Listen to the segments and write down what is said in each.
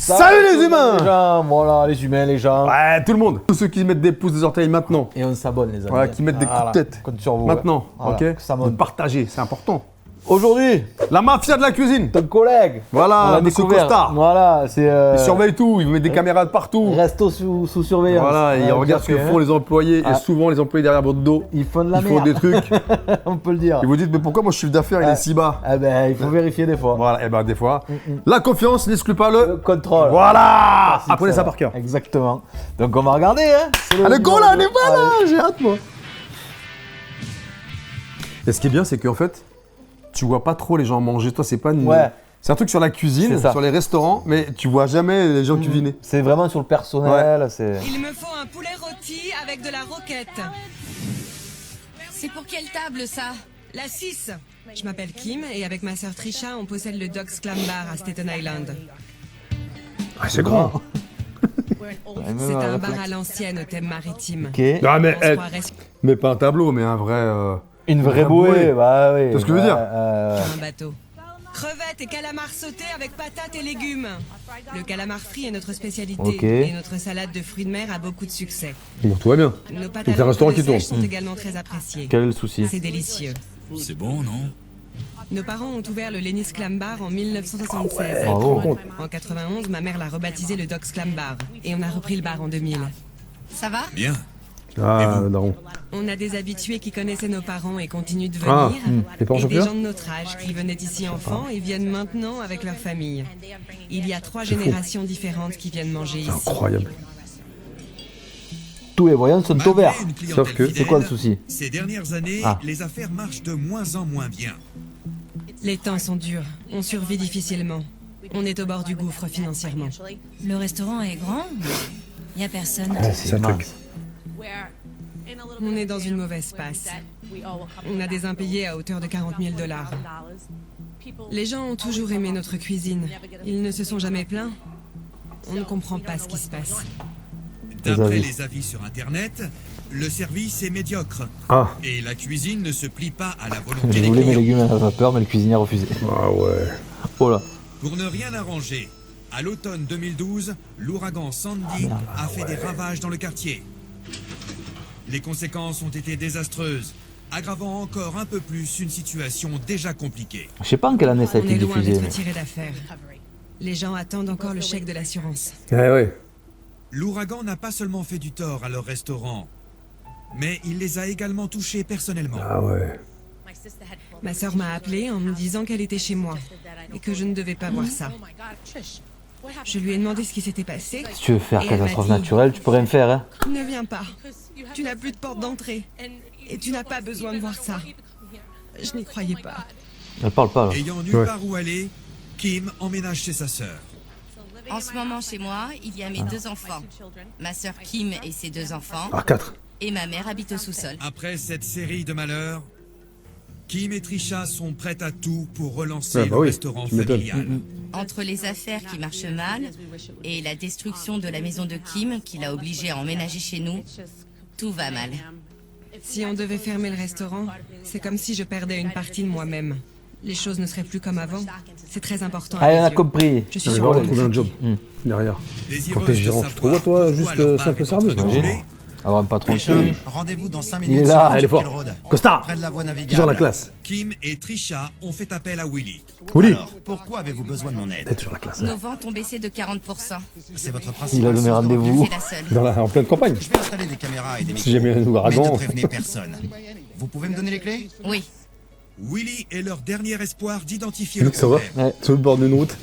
Salut les humains! Les gens, voilà, les humains, les gens. Ouais, tout le monde. Tous ceux qui mettent des pouces des orteils maintenant. Et on s'abonne, les amis. Voilà, qui mettent des coups de tête. Compte sur vous. Maintenant, Voilà, ok? que ça De monte. partager, c'est important. Aujourd'hui, La mafia de la cuisine. ton collègue. Voilà, on l'a monsieur découvert. Costa. Voilà, c'est. Ils surveillent tout, ils mettent des caméras de partout. Resto sous surveillance. Voilà, ils regardent ce que font les employés. Et souvent, les employés derrière votre dos, Ils font de la ils font merde. des trucs. On peut le dire. Et vous dites, mais pourquoi mon chiffre d'affaires il est si bas? Ah ben, il faut vérifier des fois. Voilà, et ben des fois. La confiance n'exclut pas le. Le contrôle. Voilà! C'est Apprenez ça par cœur. Exactement. Donc on va regarder, hein. C'est le Allez, go là, on est pas Allez. là! J'ai hâte, moi. Et ce qui est bien, c'est qu'en fait, tu vois pas trop les gens manger. Toi, c'est pas une. Ouais. C'est un truc sur la cuisine, C'est ça. sur les restaurants, mais tu vois jamais les gens cuisiner. C'est vraiment sur le personnel, c'est. Il me faut un poulet rôti avec de la roquette. C'est pour quelle table ça? La 6. Je m'appelle Kim et avec ma sœur Trisha, on possède le Dog's Clam Bar à Staten Island. Ah, c'est grand. C'est un bar à l'ancienne au thème maritime. Ok. Ah, mais, On se croirait sur mais pas un tableau, mais un vrai. Une vraie bouée, bah oui. Tu vois ce que je veux dire un bateau. Crevettes et calamars sautés avec patates et légumes. Le calamar frit est notre spécialité Ok. et notre salade de fruits de mer a beaucoup de succès. Bon, tout va bien. Nos pâtes Donc, à c'est un restaurant qui l'encre de tourne. sèche sont également très appréciées. Quel est le souci? C'est délicieux. C'est bon, non? Nos parents ont ouvert le Lenny's Clam Bar en 1976. Bravo. En 91, ma mère l'a rebaptisé le Dog's Clam Bar et on a repris le bar en 2000. Ça va? Bien. Ah, daron. On a des habitués qui connaissaient nos parents et continuent de venir. Ah, les parents et sont des plus là gens de notre âge qui venaient ici enfants et viennent maintenant avec leur famille. Il y a 3 générations différentes qui viennent manger ici. Incroyable. Tous les voyants sont au vert. Malgré une clientèle Sauf que- fidèle, C'est quoi le souci? Ces dernières années, Ah. les affaires marchent de moins en moins bien. Les temps sont durs. On survit difficilement. On est au bord du gouffre financièrement. Le restaurant est grand? Y a personne. C'est un truc. On est dans une mauvaise passe. On a des impayés à hauteur de 40 000 $. Les gens ont toujours aimé notre cuisine. Ils ne se sont jamais plaints. On ne comprend pas ce qui se passe. D'après avis. les avis sur Internet, le service est médiocre. Ah. Et la cuisine ne se plie pas à la volonté Je des voulais mes clients. légumes à la vapeur, mais le cuisinier a refusé. Ah ouais. Oh là. Pour ne rien arranger, à l'automne 2012, l'ouragan Sandy a fait des ravages dans le quartier. Les conséquences ont été désastreuses, aggravant encore un peu plus une situation déjà compliquée. Je sais pas en quelle année ça a On été est loin diffusé. d'être mais- tiré d'affaire. Les gens attendent encore le chèque de l'assurance. Ouais, ouais. L'ouragan n'a pas seulement fait du tort à leur restaurant, mais il les a également touchés personnellement. Ah ouais. Ma sœur m'a appelé en me disant qu'elle était chez moi et que je ne devais pas voir ça. Je lui ai demandé ce qui s'était passé. Si tu veux faire Et elle m'a catastrophe dit, naturelle, tu peux rien faire, hein. Ne viens pas. Tu n'as plus de porte d'entrée. Et tu n'as pas besoin de voir ça. Je n'y croyais pas. Elle parle pas, là. Ayant nulle Ouais. part où aller, Kim emménage chez sa sœur. En ce moment, chez moi, il y a mes 2 enfants. Ma sœur Kim et ses 2 enfants. Ah, 4. Et ma mère habite au sous-sol. Après cette série de malheurs, Kim et Trisha sont prêtes à tout pour relancer Ouais, bah le oui, restaurant tu m'étonnes. familial. Entre les affaires qui marchent mal et la destruction de la maison de Kim, qui l'a obligé à emménager chez nous, tout va mal. Si on devait fermer le restaurant, c'est comme si je perdais une partie de moi-même. Les choses ne seraient plus comme avant. C'est très important. à Allez, mes on a yeux. compris. Je suis Je vais sûre que retrouver un job derrière. Désireuse Quand t'es de gérant, tu te savoir vois, toi, pourquoi juste leur simple bar est serveuse, en train de t'imagines brûler, Avoir un patron Richard, qui... rendez-vous dans 5 Il minutes. est là, sur elle est Kill fort. Road, Costa, près de la voie navigable. toujours la classe. Kim et Trisha ont fait appel à Willy. Willy, Alors, pourquoi avez-vous besoin de mon aide? t'es toujours la classe. Nos ventes ont baissé de 40%. C'est votre Il a principal. donné source de rendez-vous. C'est la seule. En pleine campagne. Je vais installer des caméras et des micros. Si jamais il y a un Mais ouragan. ne prévenez personne. Vous pouvez me donner les clés? Oui. Willy est leur dernier espoir d'identifier le Ça va problème. Ouais. Sur le bord d'une route.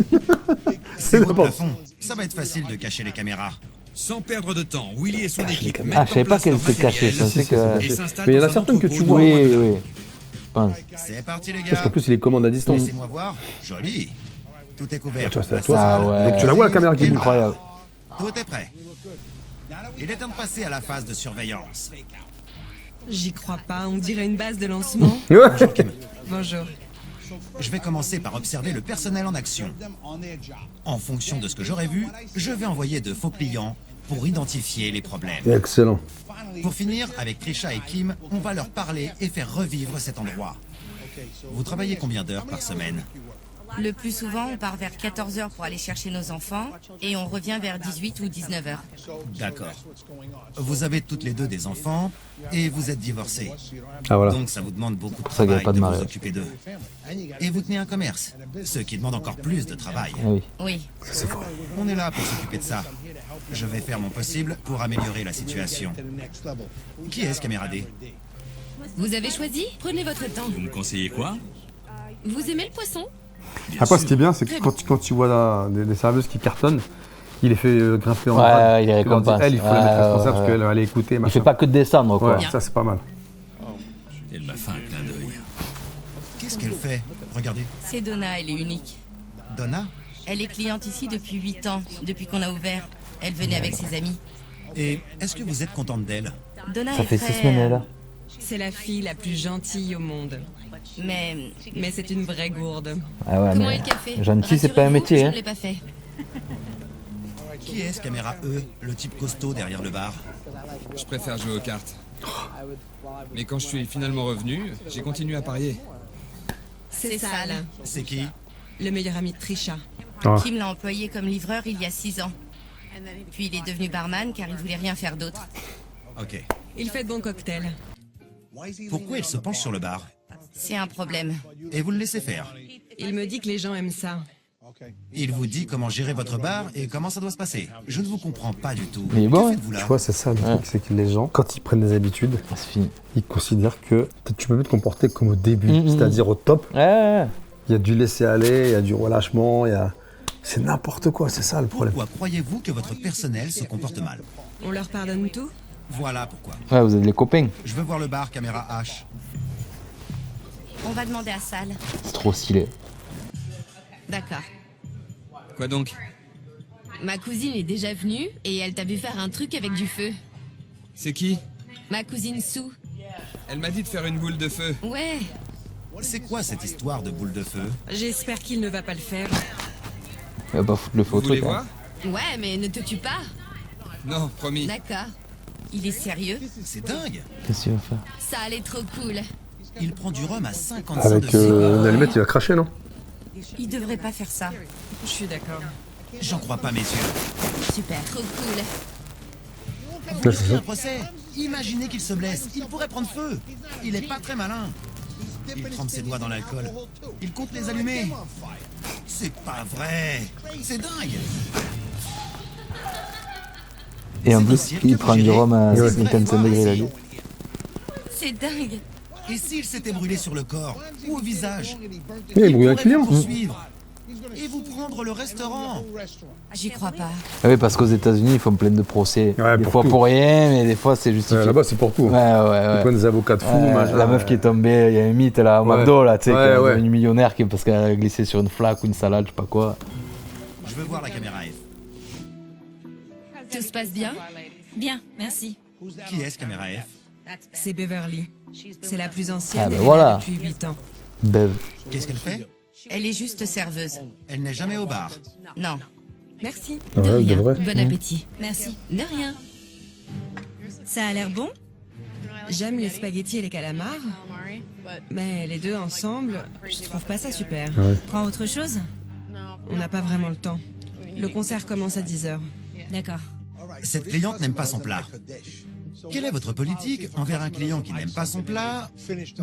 C'est au n'importe. plafond. Ça va être facile de cacher les caméras. Sans perdre de temps, Willy et son équipe caméras. Ah, je savais pas qu'elle était cachée, ça, c'est que... et s'installent Mais il y en a dans un certaines que entrepôt tu de vois. loin Oui, de là. oui. Je pense. C'est parti les Parce gars. qu'en plus, il est commande à distance. Laissez-moi voir. Joli. Tout est couvert. Tu vois, c'est à La toi. Ah salle, ouais. Donc tu la vois, la caméra qui bouge. Incroyable. Tout est prêt. Il est temps de passer à la phase de surveillance. J'y crois pas. On dirait une base de lancement. Ouais. Bonjour. Je vais commencer par observer le personnel en action. En fonction de ce que j'aurai vu, je vais envoyer de faux clients pour identifier les problèmes. Excellent. Pour finir, avec Trisha et Kim, on va leur parler et faire revivre cet endroit. Vous travaillez combien d'heures par semaine? Le plus souvent, on part vers 14 heures pour aller chercher nos enfants et on revient vers 18 ou 19 heures. D'accord. Vous avez toutes les deux des enfants et vous êtes divorcés. Ah voilà. Donc ça vous demande beaucoup de Ça, il y a travail pas de de vous mariage. occuper d'eux. Et vous tenez un commerce, ce qui demande encore plus de travail. Ah oui. Oui. On est là pour s'occuper de ça. Je vais faire mon possible pour améliorer la situation. Qui est ce caméra D? Vous avez choisi? Prenez votre temps. Vous me conseillez quoi? Vous aimez le poisson? Après, ce qui est bien, c'est que quand tu vois des serveuses qui cartonnent, il les fait grimper en Ouais, grade. il les leur dit, récompense. elle, il faut la mettre Ouais, responsable ouais, parce qu'elle va aller écouter. Il Machin. fait pas que descendre, quoi. Ouais, ça c'est pas mal. Elle m'a fait un clin d'œil. Qu'est-ce qu'elle fait? Regardez. C'est Donna, elle est unique. Donna? Elle est cliente ici depuis 8 ans, depuis qu'on a ouvert. Elle venait avec ses amis. Et est-ce que vous êtes contente d'elle? Donna Ça est fait très, 6 semaines, elle est là. C'est la fille la plus gentille au monde. Mais Mais c'est une vraie gourde. Ah ouais, Comment mais est le café? gentil, c'est pas un Rassurez-vous, métier, Je hein. ne l'ai pas fait. Qui est ce caméra E, le type costaud derrière le bar? Je préfère jouer aux cartes. Mais quand je suis finalement revenu, j'ai continué à parier. C'est Sal, C'est qui? le meilleur ami de Trisha. Ah. Kim l'a employé comme livreur il y a 6 ans. Puis il est devenu barman car il voulait rien faire d'autre. Ok. Il fait de bons cocktails. Pourquoi il se penche sur le bar? C'est un problème. Et vous le laissez faire? Il me dit que les gens aiment ça. Il vous dit comment gérer votre bar et comment ça doit se passer. Je ne vous comprends pas du tout. Mais bon, Que faites-vous là? Tu vois, c'est ça le truc, c'est que les gens, quand ils prennent des habitudes, C'est fini. ils considèrent que tu peux plus te comporter comme au début, Mhm. c'est-à-dire au top. Ouais. Il y a du laisser-aller, il y a du relâchement, c'est n'importe quoi, c'est ça le problème. Pourquoi croyez-vous que votre personnel se comporte mal? On leur pardonne tout? Voilà pourquoi. Ouais, vous êtes les copains. Je veux voir le bar caméra H. On va demander à Sal. C'est trop stylé. D'accord. Quoi donc? Ma cousine est déjà venue et elle t'a vu faire un truc avec du feu. C'est qui? Ma cousine Sue. Elle m'a dit de faire une boule de feu. Ouais. C'est quoi cette histoire de boule de feu? J'espère qu'il ne va pas le faire. Il va pas foutre le feu Vous au voulez truc. hein. voir? Ouais, mais ne te tue pas. Non, promis. D'accord. Il est sérieux? C'est dingue. Qu'est-ce qu'il va faire? Ça allait trop cool. Il prend du rhum à 55 Avec degrés. une allumette, il va cracher, non? Il devrait pas faire ça. Je suis d'accord. J'en crois pas, messieurs. Super. Trop cool. Vous lui faites un procès. Imaginez qu'il se blesse. Il pourrait prendre feu. Il est pas très malin. Il trempe ses doigts dans l'alcool. Il compte les allumer. C'est pas vrai. C'est dingue. Et en C'est plus, un cirque il que prend vous du gérez. rhum à C'est 55 vraiment degrés, il a dit. imbécile. C'est dingue. Et s'il s'était brûlé sur le corps ou au visage? Il brûle un pourrait client. vous poursuivre et vous prendre le restaurant. J'y crois pas. Ah oui, parce qu'aux États-Unis, ils font plein de procès. Ouais, des pour fois tout. pour rien, mais des fois c'est justifié. Là-bas, c'est pour tout. Ouais, ouais, Ils ouais. prennent des avocats de fous. machin. La meuf qui est tombée, il y a un mythe là, au Ouais. McDo là, tu sais, Ouais, qui est ouais. devenue millionnaire parce qu'elle a glissé sur une flaque ou une salade, je sais pas quoi. Je veux voir la caméra F. Tout se passe bien? Bien, merci. Qui est ce caméra F? C'est Beverly. C'est la plus ancienne. Ah, ben elle est voilà. là depuis 8 ans. Bev. Qu'est-ce qu'elle fait? Elle est juste serveuse. Elle n'est jamais au bar. Non. Merci. Ouais, de rien. vrai. Bon appétit. Merci. De rien. Ça a l'air bon? J'aime les spaghettis et les calamars. Mais les deux ensemble, je trouve pas ça super. Prends autre chose? On n'a pas vraiment le temps. Le concert commence à 10h. D'accord. Cette cliente n'aime pas son plat. Quelle est votre politique envers un client qui n'aime pas son plat,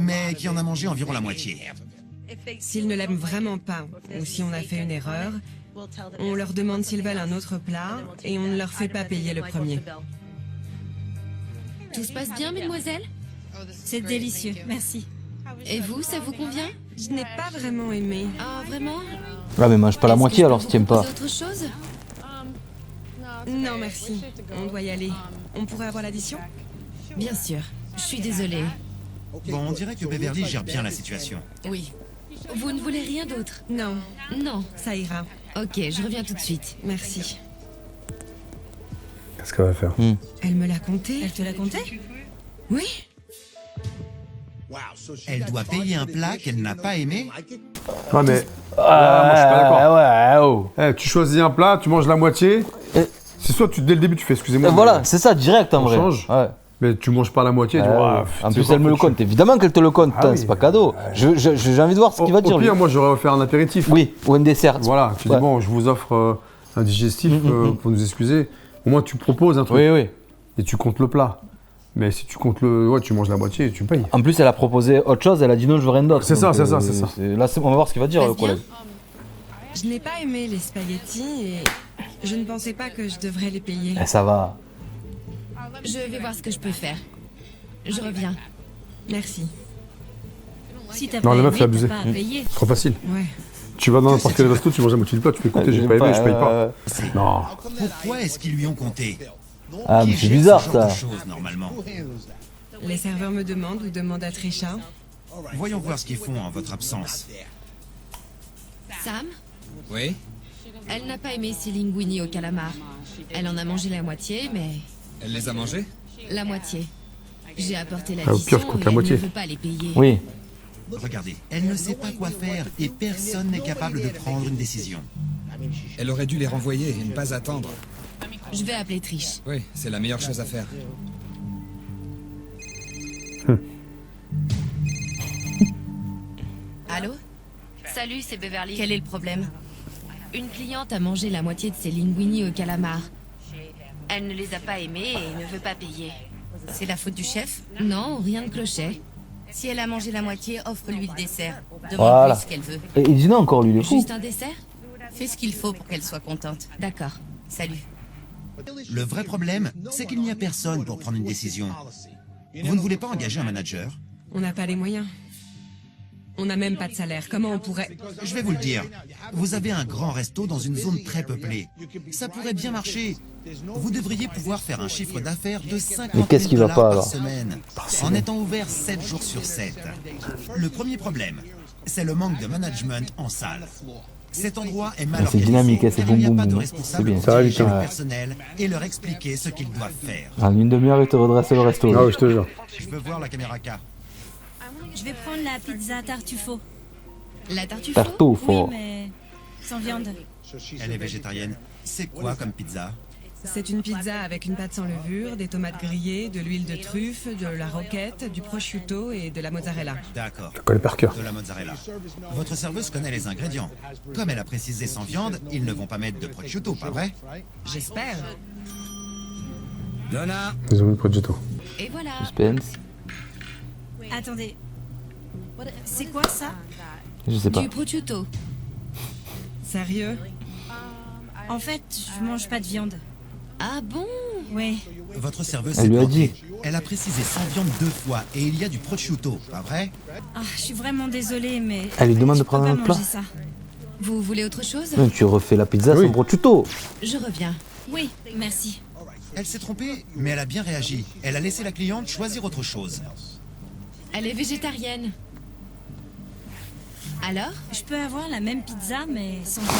mais qui en a mangé environ la moitié? S'ils ne l'aiment vraiment pas, ou si on a fait une erreur, on leur demande s'ils veulent un autre plat et on ne leur fait pas payer le premier. Tout se passe bien, mesdemoiselles? C'est délicieux, merci. Et vous, ça vous convient? Je n'ai pas vraiment aimé. Ah, vraiment? Ouais, mais mange pas la Est-ce que moitié je peux alors vous si t'aimes pas. proposer autre chose? Non, merci. On doit y aller. On pourrait avoir l'addition? Bien sûr. Je suis désolée. Bon, on dirait que Beverly gère bien la situation. Oui. Vous ne voulez rien d'autre? Non, Non. ça ira. Ok, je reviens tout de suite. Merci. Qu'est-ce qu'elle va faire? Elle me l'a compté? Elle te l'a compté? Oui. Elle doit payer un plat qu'elle n'a pas aimé? Ouais, mais. moi, je suis pas d'accord. Ouais, oh. Eh, tu choisis un plat, tu manges la moitié. Et- C'est soit dès le début tu fais excusez-moi. Voilà, mais c'est ça, direct en on vrai. change. Ouais. Mais tu manges pas la moitié, tu Ouais, vois. ouais. En plus, elle me le compte. Évidemment qu'elle te le compte. Ah Putain, oui. c'est pas cadeau. J'ai envie de voir ce qu'il va dire. Au pire, lui. moi, j'aurais offert un apéritif. Oui, ou un dessert. Voilà, tu Ouais. dis, bon, je vous offre un digestif pour nous excuser. Au moins, tu proposes un truc. Oui, oui. Et tu comptes le plat. Mais si tu comptes le. Ouais, tu manges la moitié et tu payes. En plus, elle a proposé autre chose. Elle a dit non, je veux rien d'autre. C'est ça, Donc, c'est ça, c'est ça. Là, on va voir ce qu'il va dire, le Passe bien. collègue. Je n'ai pas aimé les spaghettis et je ne pensais pas que je devrais les payer. Eh, ça va. Je vais voir ce que je peux faire. Je reviens. Merci. Si t'as Non, pas la meuf, aimé, c'est abusé. t'as pas à payer. C'est trop facile. Ouais. Tu vas dans n'importe quel resto, tu manges la moitié du plat, tu fais écoutez, j'ai pas aimé, je paye pas. Non. Pourquoi est-ce qu'ils lui ont compté? Ah, mais Qui c'est gère bizarre, ce genre de ça. choses, normalement. Les serveurs me demandent ou demandent à Trisha. Voyons voir ce qu'ils font en votre absence. Sam, Oui? elle n'a pas aimé ses linguini au calamar. Elle en a mangé la moitié, mais Elle les a mangés? la moitié. J'ai apporté Ah, au pire, l'addition je compte et la elle moitié. ne veut pas les payer. Oui. Regardez, elle ne sait pas quoi faire et personne n'est capable de prendre une décision. Elle aurait dû les renvoyer et ne pas attendre. Je vais appeler Trish. Oui, c'est la meilleure chose à faire. Allô? Salut, c'est Beverly. Quel est le problème? Une cliente a mangé la moitié de ses linguini au calamar. Elle ne les a pas aimés et ne veut pas payer. C'est la faute du chef? Non, rien de clocher. Si elle a mangé la moitié, offre-lui le dessert. Demande-lui Voilà. ce qu'elle veut. Et il dit non encore, lui, il est fou. Juste un dessert? Fais ce qu'il faut pour qu'elle soit contente. D'accord. Salut. Le vrai problème, c'est qu'il n'y a personne pour prendre une décision. Vous ne voulez pas engager un manager? On n'a pas les moyens. On n'a même pas de salaire. Comment on pourrait... Je vais vous le dire. Vous avez un grand resto dans une zone très peuplée. Ça pourrait bien marcher. Vous devriez pouvoir faire un chiffre d'affaires de 50 000 Mais qu'est-ce qui va pas, par alors semaine, en étant ouvert 7 jours sur 7. Le premier problème, c'est le manque de management en salle. Cet endroit est mal C'est organisé, dynamique, hein, c'est car boum, il n'y a boum, pas de boum. responsable C'est bien. pour Ça va diriger vite, le ouais. personnel et leur expliquer ce qu'ils doivent faire. En une demi-heure, il te redresse le resto. Ah là. oui, je te jure. Je veux voir la caméra K. Je vais prendre la pizza tartufo. La tartuffe? Tartuffe, Oui, fort. mais sans viande. Elle est végétarienne. C'est quoi comme pizza? C'est une pizza avec une pâte sans levure, des tomates grillées, de l'huile de truffe, de la roquette, du prosciutto et de la mozzarella. D'accord. Je connais par cœur. De la mozzarella. Votre serveuse connaît les ingrédients. Comme elle a précisé sans viande, ils ne vont pas mettre de prosciutto, pas vrai? J'espère. Donna! Ils ont mis le prosciutto. Et voilà. Suspense. Attendez. C'est quoi ça? Je sais pas. Du prosciutto. Sérieux? En fait, je mange pas de viande. Ah bon? Oui. Votre serveuse Elle s'est lui a plantée. dit. Elle a précisé sans viande 2 fois et il y a du prosciutto, pas vrai? Ah, je suis vraiment désolée, mais. Elle lui demande je de peux prendre pas un plat. manger ça. Vous voulez autre chose? Non, tu refais la pizza Oui. sans prosciutto. Je reviens. Oui, merci. Elle s'est trompée, mais elle a bien réagi. Elle a laissé la cliente choisir autre chose. Elle est végétarienne. Alors? Je peux avoir la même pizza, mais sans viande.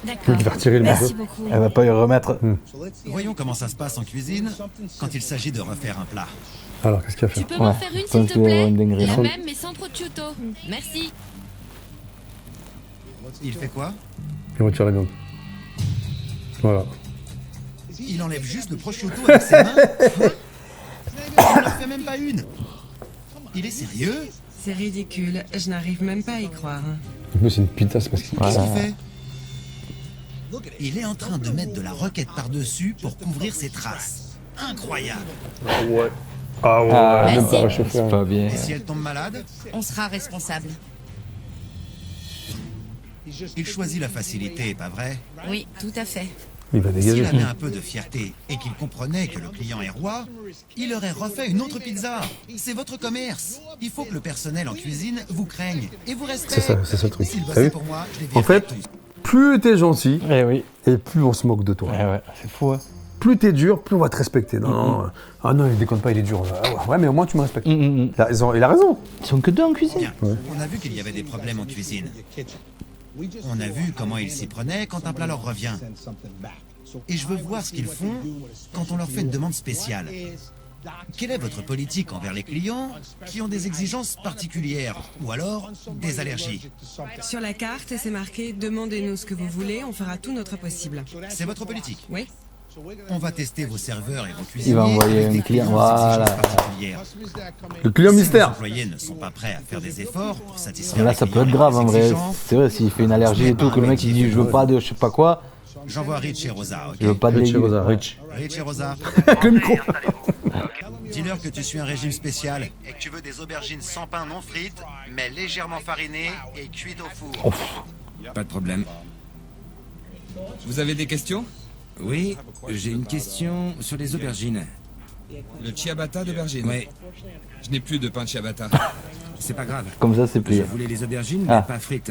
D'accord. Il va retirer le Merci morceau. beaucoup. Elle va pas y remettre. Voyons comment ça se passe en cuisine quand il s'agit de refaire un plat. Alors, qu'est-ce qu'il y a à Tu faire peux Ouais, m'en faire une, je pense s'il te qu'il va y avoir plaît? une dinguerie. La même, mais sans prosciutto. Merci. Il fait quoi? Il retire la viande. Voilà. Il enlève juste le prosciutto avec ses mains? Il n'en fait même pas une. Il est sérieux? C'est ridicule. Je n'arrive même pas à y croire. Nous, c'est une pizza, c'est parce qu'il. Qu'est-ce qu'il fait? Il est en train de mettre de la roquette par-dessus pour couvrir ses traces. Incroyable! Ah ouais, Ah, même merci. pas réchauffé. C'est pas bien. Et si elle tombe malade? On sera responsable. Il choisit la facilité, pas vrai? Oui, tout à fait. Il va S'il dégager. avait un peu de fierté et qu'il comprenait que le client est roi, il aurait refait une autre pizza. C'est votre commerce. Il faut que le personnel en cuisine vous craigne et vous respecte. C'est ça le truc. S'il T'as bossait vu? pour moi, je les En virerais fait, tous. plus t'es gentil, Eh oui. et plus on se moque de toi. Ouais, c'est fou, hein. Plus t'es dur, plus on va te respecter. Non, non. Ah non, il déconne pas, il est dur. Ah ouais, mais au moins tu me respectes. Il a raison. Ils sont que deux en cuisine. Bien. On a vu qu'il y avait des problèmes en cuisine. On a vu comment ils s'y prenaient quand un plat leur revient. Et je veux voir ce qu'ils font quand on leur fait une demande spéciale. Quelle est votre politique envers les clients qui ont des exigences particulières ou alors des allergies? Sur la carte, c'est marqué « Demandez-nous ce que vous voulez, on fera tout notre possible C'est votre politique. ». Oui? On va tester vos serveurs et vos Il cuisiniers. va envoyer avec des un client. clients aux exigences Voilà. particulières. Le client Si mystère. les employés ne sont pas prêts à faire des efforts pour satisfaire Mais là, les ça peut clients être grave en vrai. exigeants, C'est vrai, s'il fait une allergie et tout, que le mec il dit je veux pas de je sais pas quoi, j'envoie Rich et Rosa, ok? je veux pas de Rich et légumes. Rosa, Rich. Rich et Rosa, Avec le micro. dis-leur que tu suis un régime spécial et que tu veux des aubergines sans pain non frites, mais légèrement farinées et cuites au four. Pas de problème. Vous avez des questions? Oui, j'ai une question sur les aubergines. Le ciabatta d'aubergine. Ouais, Je n'ai plus de pain de ciabatta. c'est pas grave. Comme ça, c'est Je plié. voulais les aubergines, Ah. mais pas frites.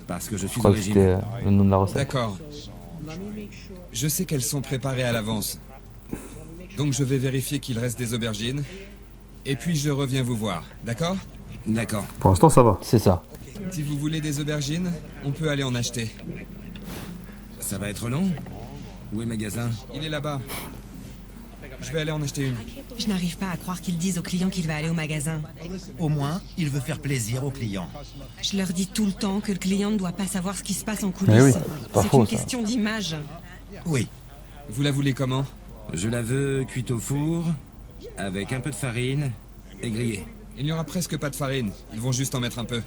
Parce que je Je suis crois au que régime. c'était le nom de la recette. D'accord. Je sais qu'elles sont préparées à l'avance. Donc je vais vérifier qu'il reste des aubergines. Et puis je reviens vous voir, d'accord? D'accord. Pour l'instant, ça va. C'est ça. Si vous voulez des aubergines, on peut aller en acheter. Ça va être long? Où est le magasin? Il est là-bas. Je vais aller en acheter une. Je n'arrive pas à croire qu'ils disent aux clients qu'il va aller au magasin. Au moins, il veut faire plaisir aux clients. Je leur dis tout le temps que le client ne doit pas savoir ce qui se passe en Mais coulisses. oui, c'est pas C'est faux, une ça. question d'image. Oui, Vous la voulez comment? Je la veux cuite au four, avec un peu de farine et grillée. Il n'y aura presque pas de farine. Ils vont juste en mettre un peu.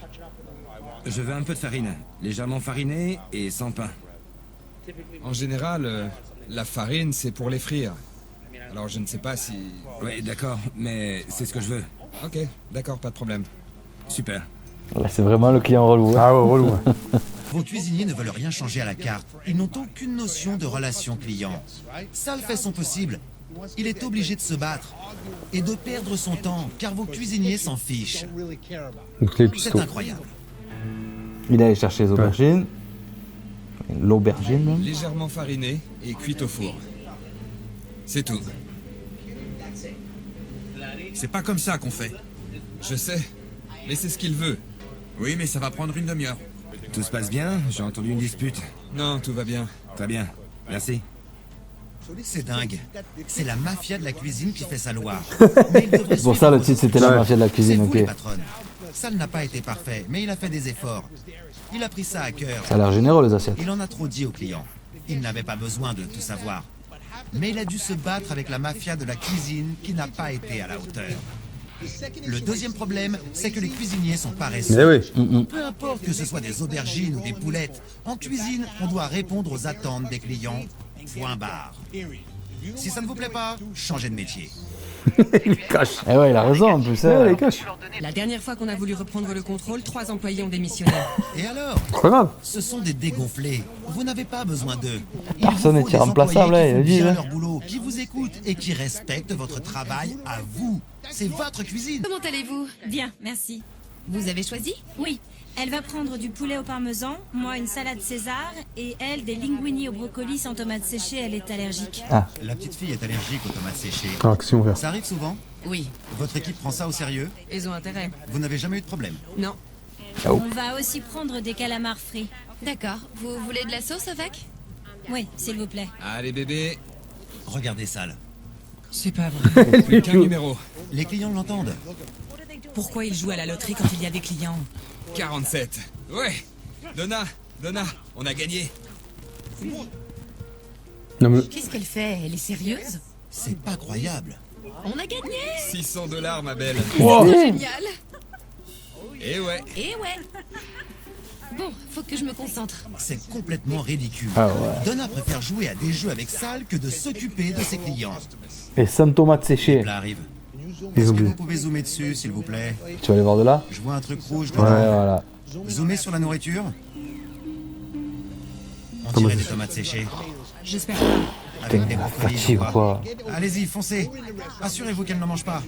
Je veux un peu de farine, légèrement farinée et sans pain. En général, la farine, c'est pour les frire. Alors je ne sais pas si... Ouais, d'accord, mais c'est ce que je veux. Ok, d'accord, pas de problème. Super. Là, c'est vraiment le client relou. hein. Ah ouais, relou. Ouais. vos cuisiniers ne veulent rien changer à la carte. Ils n'ont aucune notion de relation client. Sal fait son possible. Il est obligé de se battre et de perdre son temps, car vos cuisiniers s'en fichent. Donc les C'est pistons. incroyable. Il allait chercher les aubergines. L'aubergine, même. Légèrement farinée et cuite au four. C'est tout. C'est pas comme ça qu'on fait. Je sais, mais c'est ce qu'il veut. Oui, mais ça va prendre une demi-heure. Tout se passe bien? J'ai entendu une dispute. Non, tout va bien. Très bien. Merci. C'est dingue. C'est la mafia de la cuisine qui fait sa loi. C'est pour ça le titre c'était la mafia de la C'est cuisine, vous les ok. patronnes. Sal n'a pas été parfait, mais il a fait des efforts. Il a pris ça à cœur. Ça a l'air généreux les assiettes. Il en a trop dit aux clients. Il n'avait pas besoin de tout savoir. Mais il a dû se battre avec la mafia de la cuisine qui n'a pas été à la hauteur. Le deuxième problème, c'est que les cuisiniers sont paresseux. Mais oui. Peu importe que ce soit des aubergines ou des poulettes, en cuisine, on doit répondre aux attentes des clients. Point barre. Si ça ne vous plaît pas, changez de métier. Il cache. Eh ouais, il a raison en plus. Ouais, hein. il cache. La dernière fois qu'on a voulu reprendre le contrôle, 3 employés ont démissionné. Et alors? C'est pas grave. Ce sont des dégonflés. Vous n'avez pas besoin d'eux. Personne Il vous faut n'est des irremplaçable, employés hein, qui il font a dit, bien hein. leur boulot, qui vous écoutent et qui respectent votre travail à vous. C'est votre cuisine. Comment allez-vous? Bien, merci. Vous avez choisi? Oui, elle va prendre du poulet au parmesan, moi une salade César, et elle des linguini au brocoli sans tomates séchées, elle est allergique. La petite fille est allergique aux tomates séchées. Ah, qu'est-ce qu'on va faire? Ça arrive souvent? Oui. Votre équipe prend ça au sérieux? Ils ont intérêt. Vous n'avez jamais eu de problème? Non. On va aussi prendre des calamars frits. D'accord. Vous voulez de la sauce avec? Oui, s'il vous plaît. Allez bébé, Regardez ça. C'est pas vrai. plus qu'un numéro. Les clients l'entendent. Pourquoi ils jouent à la loterie quand il y a des clients? 47. Ouais. Donna, on a gagné. Non, mais Qu'est-ce qu'elle fait? Elle est sérieuse? C'est pas croyable. On a gagné! $600 ma belle. Génial! Eh ouais. Et ouais! Bon, faut que je me concentre. C'est complètement ridicule. Ah ouais. Donna préfère jouer à des jeux avec Sal que de s'occuper de ses clients. Et sans tomates séchées. Là arrive. ils Est-ce ont que oublié. vous pouvez zoomer dessus, s'il vous plaît? Tu vas aller voir de là? Je vois un truc rouge Ouais, dedans. voilà. Zoomez sur la nourriture. On Tomates dirait des séchées. tomates séchées. J'espère pas. Avec des Putain, brocolis, fatigue je vois. quoi. Allez-y, foncez. Assurez-vous qu'elle n'en mange pas.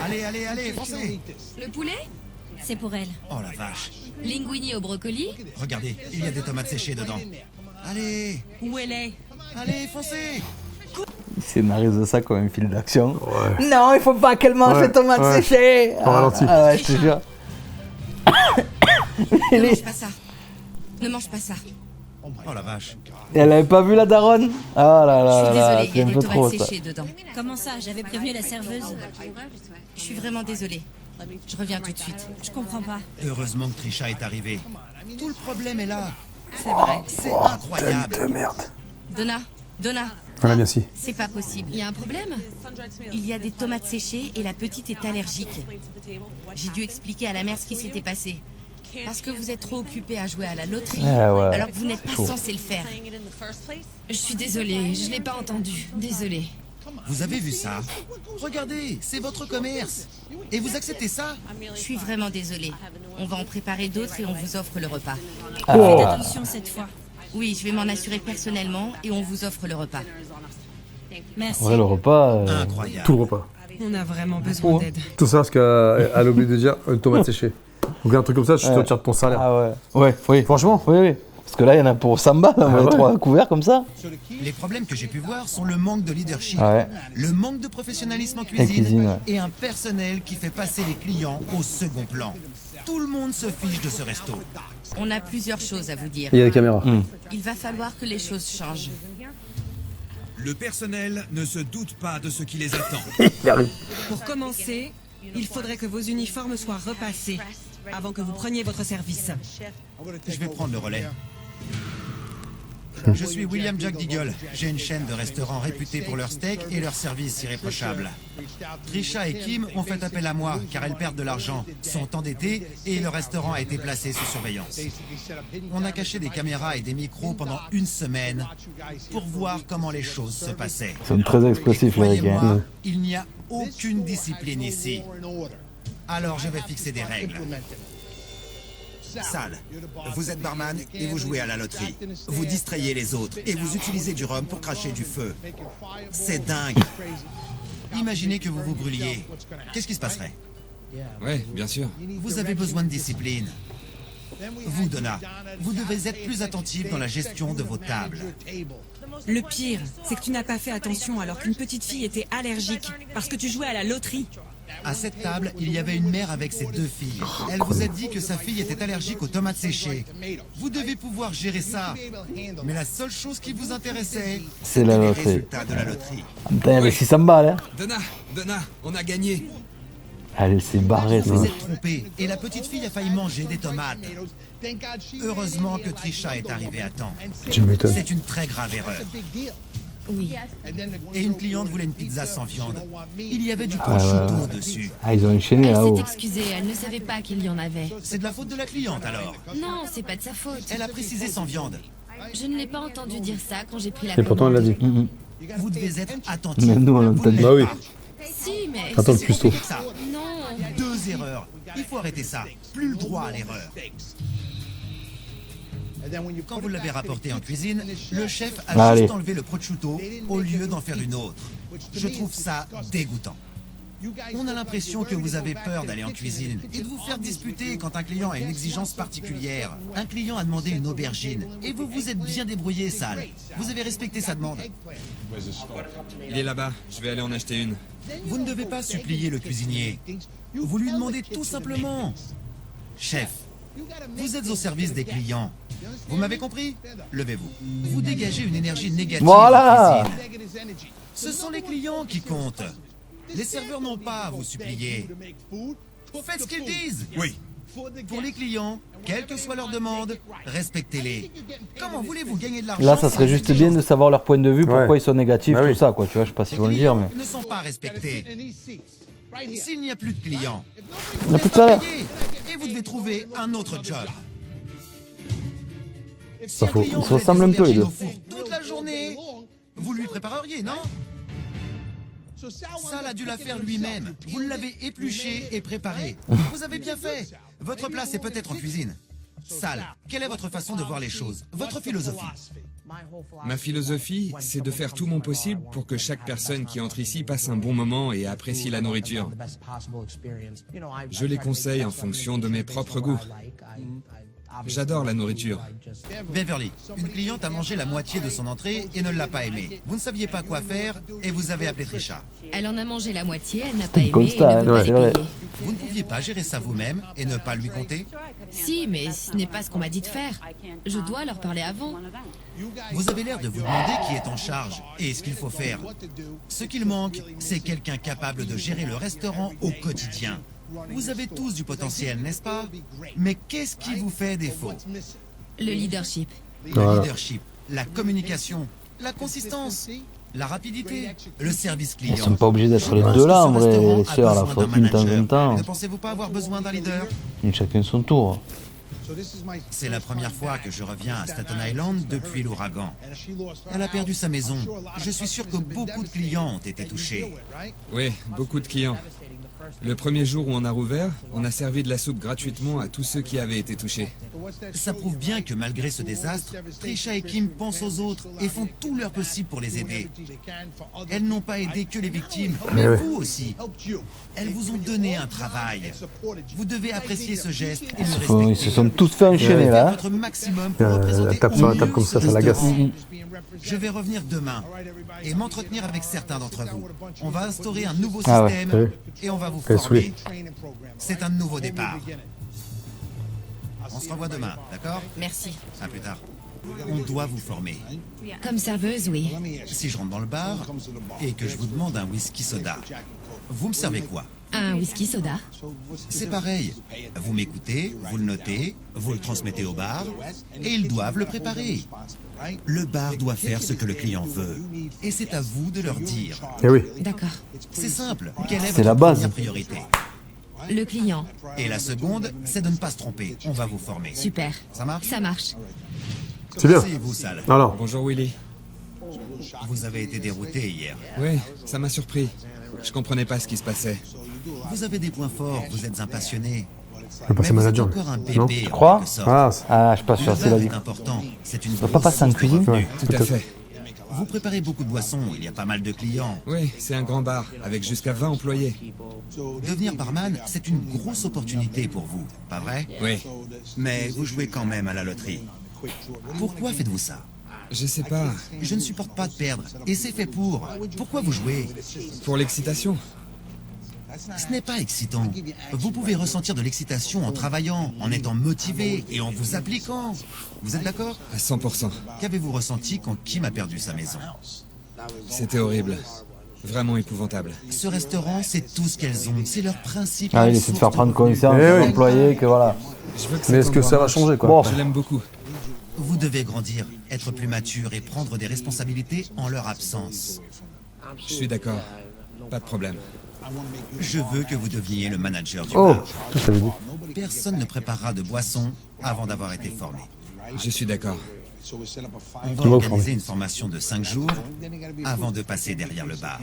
Allez, foncez. Le poulet? C'est pour elle. Oh la vache. Linguini au brocoli? Regardez, il y a des tomates séchées dedans. Allez, Où elle est? foncez. Il scénarise ça comme un film d'action. Ouais. Non, il faut pas qu'elle mange Ouais, les tomates ouais. séchées. Au ralenti. Ah ouais, je te jure. Ne mange pas ça. Ne mange pas ça. Oh la vache. Elle avait pas vu la daronne? Ah là Je là suis là là, désolée, il y c'est a un des peu trop tomates ça. séchées dedans. Comment ça? J'avais prévenu la serveuse. Je suis vraiment désolée. Je reviens tout de suite. Je comprends pas. Heureusement que Trisha est arrivée. Tout le problème est là. C'est vrai. C'est incroyable. De merde. Donna, Voilà, bien si. C'est pas possible. Il y a un problème? Il y a des tomates séchées et la petite est allergique. J'ai dû expliquer à la mère ce qui s'était passé. Parce que vous êtes trop occupé à jouer à la loterie, ouais. alors que vous n'êtes pas censé le faire. Je suis désolée, je l'ai pas entendu. Désolée. Vous avez vu ça? Regardez, c'est votre commerce. Et vous acceptez ça? Je suis vraiment désolée. On va en préparer d'autres et on vous offre le repas. Faites attention cette fois. Oui, je vais m'en assurer personnellement et on vous offre le repas. Merci. Ouais, le repas. Incroyable. Tout le repas. On a vraiment besoin d'aide. Tout ça parce qu'elle a oublié de dire une tomate séchée. Donc un truc comme ça, je te retire de ton salaire. Ah ouais. Ouais, oui. Franchement. Oui. Parce que là, il y en a pour 100 balles, on va 3 couverts comme ça. Les problèmes que j'ai pu voir sont le manque de leadership, Ouais. le manque de professionnalisme en cuisine, cuisine ouais. et un personnel qui fait passer les clients au second plan. Tout le monde se fiche de ce resto. On a plusieurs choses à vous dire. Il y a les caméras. Il va falloir que les choses changent. Le personnel ne se doute pas de ce qui les attend. Il arrive. Pour commencer, il faudrait que vos uniformes soient repassés avant que vous preniez votre service. Je vais prendre le relais. Je suis William Jack Deagle. J'ai une chaîne de restaurants réputés pour leur steak et leur service irréprochable. Trisha et Kim ont fait appel à moi car elles perdent de l'argent, sont endettées et le restaurant a été placé sous surveillance. On a caché des caméras et des micros pendant une semaine pour voir comment les choses se passaient. Ils sont très expressifs, les Croyez-moi, gars. il n'y a aucune discipline ici. Alors je vais fixer des règles. Sal, vous êtes barman et vous jouez à la loterie. Vous distrayez les autres et vous utilisez du rhum pour cracher du feu. C'est dingue. Imaginez que vous vous brûliez. Qu'est-ce qui se passerait? Ouais, bien sûr. Vous avez besoin de discipline. Vous, Donna, vous devez être plus attentif dans la gestion de vos tables. Le pire, c'est que tu n'as pas fait attention alors qu'une petite fille était allergique parce que tu jouais à la loterie. À cette table, il y avait une mère avec ses 2 filles. Elle vous a dit que sa fille était allergique aux tomates séchées. Vous devez pouvoir gérer ça. Mais la seule chose qui vous intéressait, C'est la les loterie. résultats de la loterie. Putain, il y avait 600 balles, hein. Donna, on a gagné. Elle s'est barrée, ça. Vous vous êtes trompé et la petite fille a failli manger des tomates. Heureusement que Trisha est arrivée à temps. Tu m'étonnes. C'est une très grave erreur. Oui. Et une cliente voulait une pizza sans viande. Il y avait du prosciutto dessus. Ah, ils ont enchaîné Elle là-haut. s'est excusée, elle ne savait pas qu'il y en avait. C'est de la faute de la cliente alors. Non, c'est pas de sa faute. Elle a précisé sans viande. Je ne l'ai pas entendu dire ça quand j'ai pris la Et pourtant, elle l'a dit. Vous devez être attentif. Mais nous, on Vous entend ne l'êtes Bah oui. pas. Si, mais... Attends, le C'est cuistot. compliqué que ça. Non. 2 erreurs. Il faut arrêter ça. Plus le droit à l'erreur. Quand vous l'avez rapporté en cuisine, le chef a Allez. juste enlevé le prosciutto au lieu d'en faire une autre. Je trouve ça dégoûtant. On a l'impression que vous avez peur d'aller en cuisine et de vous faire disputer quand un client a une exigence particulière. Un client a demandé une aubergine et vous vous êtes bien débrouillé, Sal. Vous avez respecté sa demande. Il est là-bas, je vais aller en acheter une. Vous ne devez pas supplier le cuisinier. Vous lui demandez tout simplement. Chef, vous êtes au service des clients. Vous m'avez compris? Levez-vous. Vous dégagez une énergie négative Voilà. en cuisine. Ce sont les clients qui comptent. Les serveurs n'ont pas à vous supplier. Faites ce qu'ils disent. Oui. Pour les clients, quelle que soit leur demande, respectez-les. Comment voulez-vous gagner de l'argent Là, ça serait juste bien de savoir leur point de vue, pourquoi Ouais. ils sont négatifs, Bah oui. tout ça, quoi. Tu vois, je sais pas s'ils vont le dire, mais. ne sont pas respectés. S'il n'y a plus de clients, Il n'y a plus de salaire. payez et vous devez trouver un autre job. Si Pas un faux. client Ils se fait ressemblent des un peu, les aubergines deux. au four toute la journée, vous lui prépareriez, non? Sal a dû la faire lui-même. Vous l'avez épluché et préparé. Vous avez bien fait. Votre place est peut-être en cuisine. Sal, quelle est votre façon de voir les choses? Votre philosophie? Ma philosophie, c'est de faire tout mon possible pour que chaque personne qui entre ici passe un bon moment et apprécie la nourriture. Je les conseille en fonction de mes propres goûts. J'adore la nourriture. Beverly, une cliente a mangé la moitié de son entrée et ne l'a pas aimé. Vous ne saviez pas quoi faire et vous avez appelé Trisha. Elle en a mangé la moitié, elle n'a pas aimé Comme et ça, ne veut ouais, pas c'est les vrai. payer. Vous ne pouviez pas gérer ça vous-même et ne pas lui compter? Si, mais ce n'est pas ce qu'on m'a dit de faire. Je dois leur parler avant. Vous avez l'air de vous demander qui est en charge et ce qu'il faut faire. Ce qu'il manque, c'est quelqu'un capable de gérer le restaurant au quotidien. Vous avez tous du potentiel, n'est-ce pas? Mais qu'est-ce qui vous fait défaut? Le leadership. Le leadership, la communication, la consistance. La rapidité, le service client. Ils sont pas obligés d'être les Je pense deux que là, ce en vrai, restaurant les a sœurs, là, besoin faut d'un une de temps en manager. temps. Ne pensez-vous pas avoir besoin d'un leader? Chacun son tour. C'est la première fois que je reviens à Staten Island depuis l'ouragan. Elle a perdu sa maison. Je suis sûr que beaucoup de clients ont été touchés. Oui, beaucoup de clients. Le premier jour où on a rouvert, on a servi de la soupe gratuitement à tous ceux qui avaient été touchés. Ça prouve bien que malgré ce désastre, Trisha et Kim pensent aux autres et font tout leur possible pour les aider. Elles n'ont pas aidé que les victimes, mais vous aussi. Elles vous ont donné un travail. Vous devez apprécier ce geste et le respecter. Ils se sont tous fait enchaîner Faites là. votre maximum pour représenter tape au sur la mieux table comme ça, ce ça l'agace. restaurant. Je vais revenir demain et m'entretenir avec certains d'entre vous. On va instaurer un nouveau Ah ouais, système t'as vu? et on va vous Elle est former. C'est un nouveau départ. On se revoit demain, d'accord? Merci. À plus tard. On doit vous former. Comme serveuse, oui. Si je rentre dans le bar et que je vous demande un whisky soda, vous me servez quoi? Un whisky soda. C'est pareil. Vous m'écoutez, vous le notez, vous le transmettez au bar et ils doivent le préparer. Le bar doit faire ce que le client veut et c'est à vous de leur dire. Eh oui. D'accord. C'est simple. Quelle est C'est votre la base. première priorité? Le client. Et la seconde, c'est de ne pas se tromper. On va vous former. Super. Ça marche? Ça marche. C'est bien. Asseyez-vous, Sal. Alors, Bonjour Willy. Vous avez été dérouté hier. Oui, ça m'a surpris. Je comprenais pas ce qui se passait. Vous avez des points forts, vous êtes un passionné. je vais passer Mais vous êtes manager. encore un Non? bébé, Tu en crois? quelque sorte. Ah, Ah, je suis pas sûr, Le c'est la bar vie. est important. C'est une va pas grosse passer en source de cuisine? revenus. Tout à peut-être. fait. Vous préparez beaucoup de boissons, il y a pas mal de clients. Oui, c'est un grand bar, avec jusqu'à 20 employés. Devenir barman, c'est une grosse opportunité pour vous, pas vrai? Oui. Mais vous jouez quand même à la loterie. Pourquoi faites-vous ça? Je sais pas. Je ne supporte pas de perdre, et c'est fait pour. Pourquoi vous jouez? Pour l'excitation. Ce n'est pas excitant. Vous pouvez ressentir de l'excitation en travaillant, en étant motivé et en vous appliquant. Vous êtes d'accord? À 100%. Qu'avez-vous ressenti quand Kim a perdu sa maison? C'était horrible. Vraiment épouvantable. Ce restaurant, c'est tout ce qu'elles ont. C'est leur principe. Ah, il essaie de faire prendre conscience Eh aux oui. employés que voilà. Je veux que Mais cet est-ce que endroit ça va marche. changer, quoi? Bon. Je l'aime beaucoup. Vous devez grandir, être plus mature et prendre des responsabilités en leur absence. Je suis d'accord. Pas de problème. Je veux que vous deveniez le manager du Oh, bar. tout ça veut dire. Personne ne préparera de boisson avant d'avoir été formé. Je suis d'accord. On va Tu vas vous organiser former. une formation de 5 jours avant de passer derrière le bar.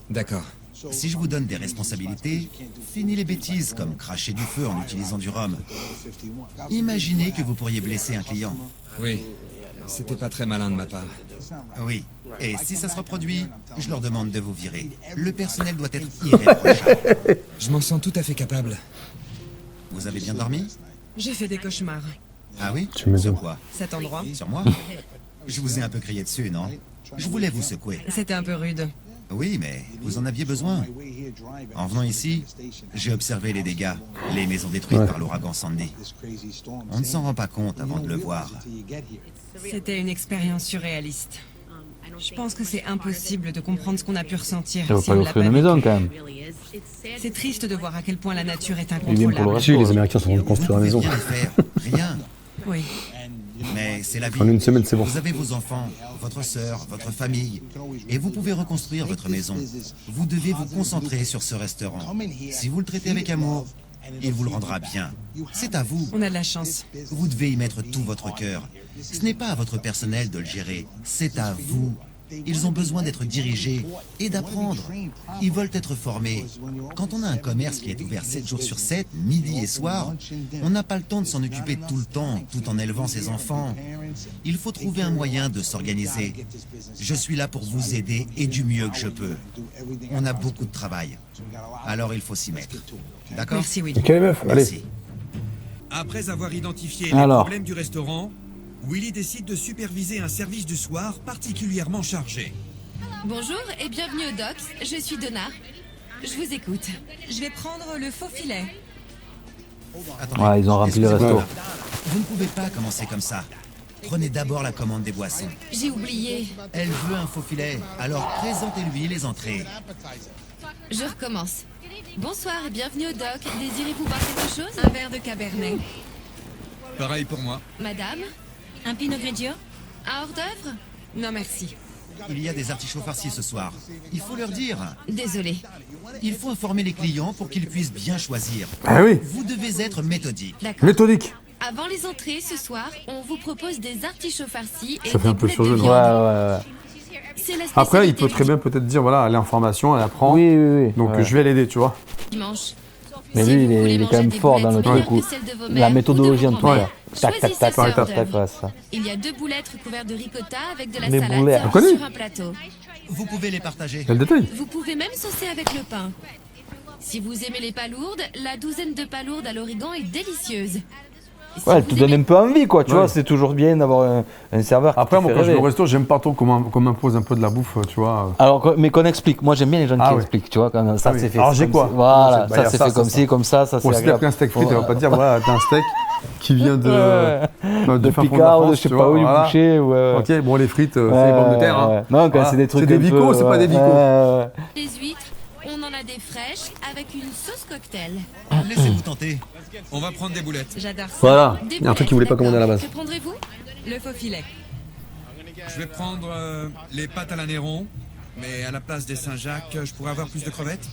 D'accord. Si je vous donne des responsabilités, finis les bêtises comme cracher du feu en utilisant du rhum. Imaginez que vous pourriez blesser un client. Oui. C'était pas très malin de ma part. Oui. Et si ça se reproduit, je leur demande de vous virer. Le personnel doit être irréprochable. Je m'en sens tout à fait capable. Vous avez bien dormi? J'ai fait des cauchemars. Ah oui? Tu me Sur dis. quoi? Cet endroit, Sur moi? Je vous ai un peu crié dessus, non? Je voulais vous secouer. c'était un peu rude. Oui, mais vous en aviez besoin. En venant ici, j'ai observé les dégâts, les maisons détruites par l'ouragan Sandy. On ne s'en rend pas compte avant de le voir. C'était une expérience surréaliste. Je pense que c'est impossible de comprendre ce qu'on a pu ressentir Ça va si pas on lui l'a offrir pas une vécu. maison quand même. C'est triste de voir à quel point la nature est Il vient pour le incontrôlable. reste. Si, les Américains sont en train de Vous construire la pouvez maison. rien y faire, rien. Oui. Mais c'est la vie. En une semaine, c'est bon. Vous avez vos enfants, votre sœur, votre famille, et vous pouvez reconstruire votre maison. Vous devez vous concentrer sur ce restaurant. Si vous le traitez avec amour, il vous le rendra bien. C'est à vous. On a de la chance. Vous devez y mettre tout votre cœur. Ce n'est pas à votre personnel de le gérer, c'est à vous. Ils ont besoin d'être dirigés et d'apprendre. Ils veulent être formés. Quand on a un commerce qui est ouvert 7 jours sur 7, midi et soir, on n'a pas le temps de s'en occuper tout le temps, tout en élevant ses enfants. Il faut trouver un moyen de s'organiser. Je suis là pour vous aider et du mieux que je peux. On a beaucoup de travail. Alors il faut s'y mettre. D'accord? Merci, Willy. Quelle meuf, allez. Merci. Après avoir identifié Alors. les problèmes du restaurant, Willy décide de superviser un service du soir particulièrement chargé. Bonjour et bienvenue au Docks. Je suis Donna. Je vous écoute. Je vais prendre le faux filet. Attendez. Ouais, ils ont rempli le Excusez-moi. resto. Vous ne pouvez pas commencer comme ça. Prenez d'abord la commande des boissons. J'ai oublié. Elle veut un faux filet, alors présentez-lui les entrées. Je recommence. Bonsoir et bienvenue au Dock. Désirez-vous boire quelque chose? Un verre de cabernet. Pareil pour moi. Madame? Un pinot grigio? Un hors-d'œuvre? Non, merci. il y a des artichauts farcis ce soir. Il faut leur dire. Désolé. Il faut informer les clients pour qu'ils puissent bien choisir. Ah oui. Vous devez être méthodique. D'accord. Méthodique. Avant les entrées, ce soir, on vous propose des artichauts farcis et Ça fait des un peu boulettes de surjeu, non viande. Ouais. C'est la Après, il spécialité peut très bien peut-être dire, voilà, elle est en formation, elle apprend. Oui. Donc ouais. je vais l'aider, tu vois. dimanche. Mais Si lui, vous il voulez est manger quand même des fort dans le boulettes truc meilleures où que celles de vos la mères ou de méthodologie en vos tout cas. grands-mères, Tac, tac, choisissez tac, ce tac, tac, hors-d'œuvre. tac, ouais, ça. Il y a 2 boulettes recouvertes de ricotta avec de la Les salade boulettes. servies Connu. sur un plateau. Vous pouvez les partager. Elle détaille. Vous pouvez même saucer avec le pain. Si vous aimez les palourdes, la douzaine de palourdes à l'origan est délicieuse. Et si Ouais, elle vous te donne aimez- un peu envie, quoi, tu Ouais. vois, c'est toujours bien d'avoir un serveur qui Après, te moi, fait quand je vais au rêver. resto, j'aime pas trop qu'on m'impose un peu de la bouffe, tu vois. Alors, mais qu'on explique, moi j'aime bien les gens Ah qui ouais. expliquent, tu vois, quand ça Ah oui. c'est fait. Alors, c'est j'ai comme quoi si- Voilà, Bah, y ça a c'est ça, fait ça, comme ça. ci, comme ça c'est Bon, si t'as agréable. pris un steak frites, Ouais. on va pas te dire, voilà, t'as un steak qui vient de, Ouais. du De fin fond de la Picard, de France, je sais tu pas vois, où, du voilà. boucher, ouais. Ok, bon, les frites, c'est Ouais, les pommes de terre. Hein. ouais. Non, quand Voilà. c'est des trucs. C'est des un peu, vicos, c'est pas ouais. des vicos. Ouais. Les huîtres, on en a des fraîches avec une sauce cocktail. Laissez-vous tenter. On va prendre des boulettes. J'adore ça. Voilà, Des il y a un truc qu'il boulettes, voulait pas commander à la base. d'accord. Que prendrez-vous? Le faux filet. Je vais prendre les pâtes à la Néron, mais à la place des Saint-Jacques, je pourrais avoir plus de crevettes.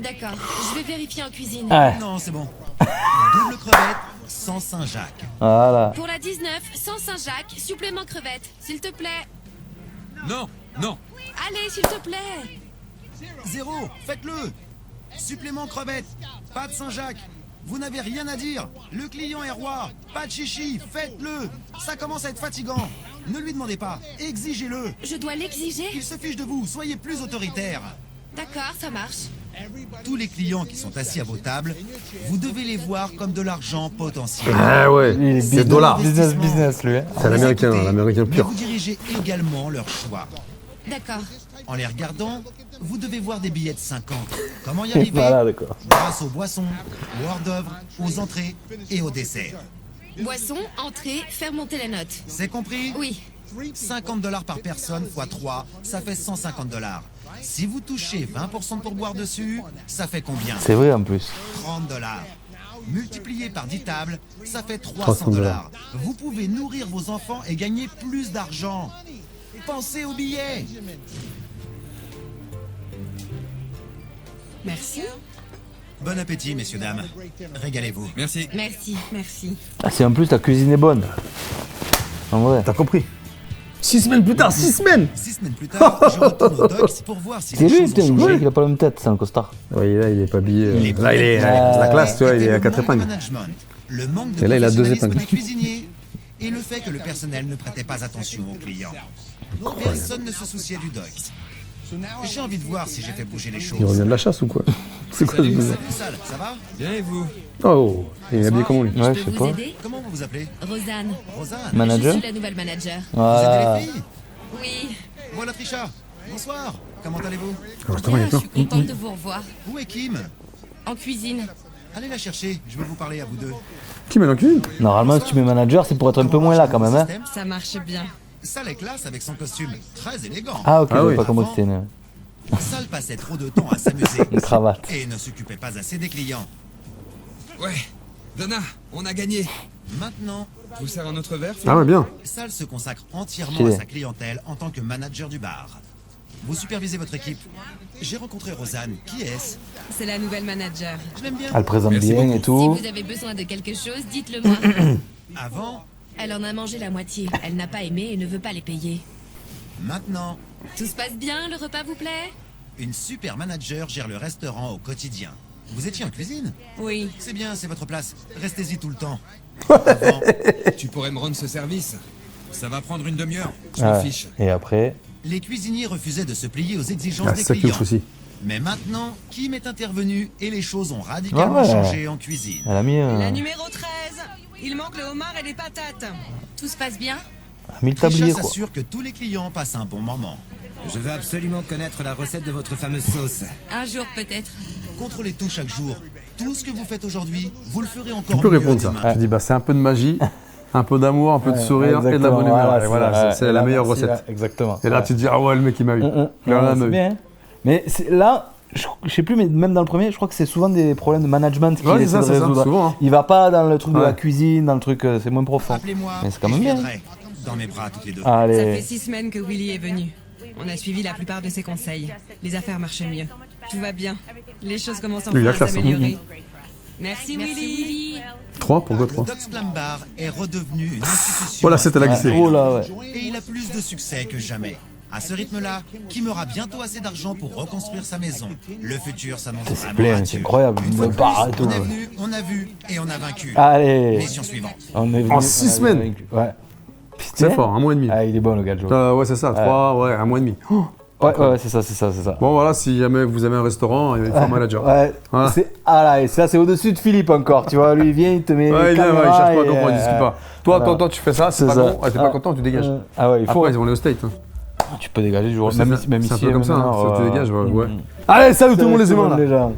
D'accord, je vais vérifier en cuisine. Ouais. Non, c'est bon. Double crevette sans Saint-Jacques. Voilà. Pour la 19, sans Saint-Jacques, supplément crevettes, s'il te plaît. Non, non. Allez, s'il te plaît. 0, faites-le. Supplément crevette, pas de Saint-Jacques. Vous n'avez rien à dire. Le client est roi. Pas de chichi, faites-le. Ça commence à être fatigant. Ne lui demandez pas, exigez-le. Je dois l'exiger? Il se fiche de vous, soyez plus autoritaire. D'accord, ça marche. Tous les clients qui sont assis à vos tables, vous devez les voir comme de l'argent potentiel. Ah ouais, Il est c'est dollar. business lui. Hein. C'est l'américain, l'américain Mais pur. vous dirigez également leur choix. D'accord. En les regardant, vous devez voir des billets de 50. Comment y arriver? Voilà, d'accord. Grâce aux boissons, aux hors-d'œuvre, aux entrées et aux desserts. Boisson, entrée, faire monter la note. C'est compris? Oui. 50$ par personne x 3, ça fait 150$. Si vous touchez 20% de pourboire dessus, ça fait combien? C'est vrai en plus. 30$. Multiplié par 10 tables, ça fait 300 $300. Vous pouvez nourrir vos enfants et gagner plus d'argent. Pensez aux billets. Merci. Bon appétit, messieurs, dames. Régalez-vous. Merci. Merci. Merci. Ah, c'est en plus ta cuisine est bonne. En vrai. T'as compris 6 semaines plus tard, 6 semaines 6 semaines plus tard, je retourne au Docks pour voir si C'est les lui, choses putain, ont on changé. dirait qu'il a pas la même tête, c'est un costard. Oui, là, il est pas habillé. Les Là, il est problèmes la classe, tu vois, il est étaient à le 4 manque de épingles. management, le manque de Et là, il a 2 professionnalisme épingles. des cuisiniers et le fait que le personnel ne prêtait pas attention aux clients. Personne ne se souciait du Docks. J'ai envie de voir si j'ai fait bouger les choses. Il revient de la chasse ou quoi C'est quoi ce Salut, bousin Sal, ça va? Bien et vous? Oh, il est habillé comment lui Ouais, Je je peux sais vous pas. aider? Comment vous vous appelez? Rosanne. Rosanne. Manager Je suis la nouvelle manager. Vous Voilà. aidez les filles? Oui. Voilà Trisha. Bonsoir. Comment allez-vous? Justement, il Bien, est je plein. suis contente de vous revoir. Où est Kim? En cuisine. Allez la chercher, je veux vous parler à vous deux. Qui met dans la cuisine Normalement, si tu mets manager, c'est pour être un peu moins là quand même. Hein. Ça marche bien. Sal est classe avec son costume, très élégant. Ah, ok, Ah j'avais oui. pas compris que c'était une. Sal passait trop de temps à s'amuser Une cravate. et ne s'occupait pas assez des clients. Ouais. Donna, on a gagné. Maintenant, Je vous sers un autre verre, Ah ouais, bien. Sal se consacre entièrement Stylé. à sa clientèle en tant que manager du bar. Vous supervisez votre équipe. J'ai rencontré Rosanne. Qui est-ce? C'est la nouvelle manager. Je l'aime bien. Elle présente Merci bien et Si tout. vous avez besoin de quelque chose, dites-le moi. Avant, Elle en a mangé la moitié. Elle n'a pas aimé et ne veut pas les payer. maintenant, Tout se passe bien, le repas vous plaît? une super manager gère le restaurant au quotidien. Vous étiez en cuisine? Oui. C'est bien, c'est votre place. Restez-y tout le temps. Avant, Tu pourrais me rendre ce service? Ça va prendre une demi-heure. Je m'en Ouais. fiche. Et après, les cuisiniers refusaient de se plier aux exigences Ah, des c'est ça qui est le clients. souci. Mais maintenant, Kim est intervenu et les choses ont radicalement Ouais. changé en cuisine. elle a mis, La numéro 13. Il manque le homard et les patates. Tout se passe bien? le Trisha tablier quoi. s'assure que tous les clients passent un bon moment. Je veux absolument connaître la recette de votre fameuse sauce. Un jour peut-être. Contrôlez tout chaque jour. Tout ce que vous faites aujourd'hui, vous le ferez encore Tu peux mieux répondre ça. demain. Tu dis, bah, c'est un peu de magie, un peu d'amour, un peu de Ouais, sourire et de la exactement, bonne humeur. Et c'est voilà, ça, c'est ouais. la Là, meilleure merci, recette. là, exactement. Et là, Ouais. tu te dis, ah ouais, le mec, il m'a eu. Là, Ouais, là, c'est m'a eu. bien. Mais là, je sais plus, mais même dans le premier, je crois que c'est souvent des problèmes de management qu'il Ouais, c'est essaie ça, de c'est ça, résoudre. souvent, hein. Il va pas dans le truc de la Ouais. cuisine, dans le truc, c'est moins profond. Appelez-moi Mais c'est quand et même je bien. viendrai dans mes bras toutes les deux. Ça fait Allez. 6 semaines que Willy est venu. On a suivi la plupart de ses conseils. Les affaires marchent mieux. Tout va bien. Les choses commencent Il a enfin à classe, hein. s'améliorer. Merci Willy. 3, pourquoi 3? Le Dog Slam Bar est redevenu une institution. Voilà, c'était la glissée. Oh là, ouais. Et il a plus de succès que jamais. À ce rythme-là, Kim aura bientôt assez d'argent pour reconstruire sa maison. Le futur s'annonce C'est vraiment plein, radieux. c'est incroyable. Une fois Le de bar et plus, tout. on est venu, on a vu et on a vaincu. Allez. Mission suivante. On est venu, En 6 semaines. Ouais. C'est fort, 1 mois et demi. Ah, il est bon le gars, Joe. Ouais, c'est ça, 3, ouais, 1 mois et demi. Oh. Ouais, c'est ça. Bon, voilà, si jamais vous avez un restaurant, il faut un manager. Ouais. Voilà. Et ça, c'est au-dessus de Philippe encore. Tu vois, lui, il vient, il te met. Ouais, il vient, il cherche pas à comprendre, il discute pas. Toi, voilà. toi, tu fais ça, c'est pas ça. bon, t'es pas content, tu dégages. Ah ouais, il faut. Après, on est au state. Hein. Tu peux dégager du jour. C'est Même un ici, peu comme ça, maintenant, tu dégages, ouais. mm. Allez, salut tout le monde les humains là. Déjà.